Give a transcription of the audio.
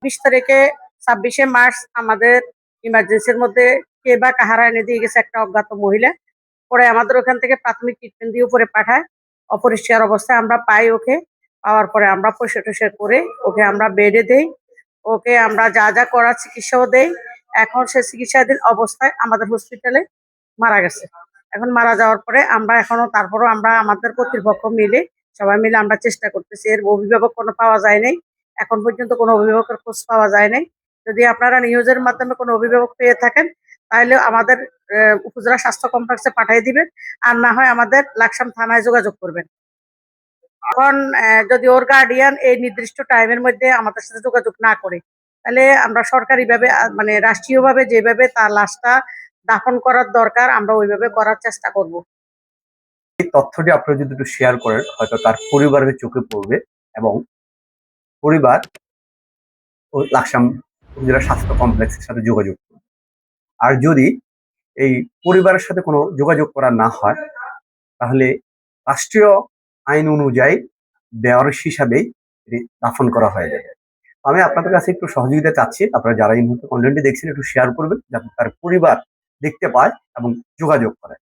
20 তারিখে 26শে মার্চ আমাদের ইমার্জেন্সির মধ্যে কে বা কাহারা এনে দিয়ে গেছে একটা অজ্ঞাত মহিলা। পরে আমাদের ওখান থেকে প্রাথমিক ট্রিটমেন্ট দিয়ে উপরে পাঠায়। অপরিষ্কার অবস্থায় আমরা পাই ওকে। পাওয়ার পরে আমরা পরিষ্কার করে ওকে আমরা বেডে দেই। ওকে আমরা যা যা করার চিকিৎসাও দেই। এখন সে চিকিৎসাধীন অবস্থায় আমাদের হসপিটালে মারা গেছে। এখন মারা যাওয়ার পরে আমরা তারপরও আমরা আমাদের কর্তৃপক্ষ মিলে সবাই মিলে আমরা চেষ্টা করতেছি। এর অভিভাবক কোনো পাওয়া যায় নাই। এখন পর্যন্ত কোনো অভিভাবকের খোঁজ পাওয়া যায় নাই। যদি আপনারা নিউজের মাধ্যমে কোনো অভিভাবক পেয়ে থাকেন তাহলে আমাদের উপজেলা স্বাস্থ্য কমপ্লেক্সে পাঠিয়ে দিবেন। আর না হয় আমাদের লাকসাম থানায় যোগাযোগ করবেন। এখন যদি ওর গার্ডিয়ান এই নির্দিষ্ট টাইমের মধ্যে আমাদের সাথে যোগাযোগ না করে, তাহলে আমরা সরকারিভাবে মানে রাষ্ট্রীয়ভাবে যেভাবে তার লাশটা দাফন করার দরকার আমরা ওইভাবে করার চেষ্টা করব। এই তথ্যটি আপনারা যদি একটু শেয়ার করেন হয়তো তার পরিবারের চোখে পড়বে এবং পরিবার ও লাকসাম উপজেলা স্বাস্থ্য কমপ্লেক্সের সাথে যোগাযোগ করবে। আর যদি এই পরিবারের সাথে কোনো যোগাযোগ করা না হয় তাহলে রাষ্ট্রীয় আইন অনুযায়ী বেওয়ারিশ হিসাবেই দাফন করা হয়ে যাবে। আমি আপনাদের কাছে একটু সহযোগিতা চাচ্ছি, আপনারা যারা এই মুহূর্তে কন্টেন্টটি দেখছেন একটু শেয়ার করবেন যাতে তার পরিবার দেখতে পায় এবং যোগাযোগ করে।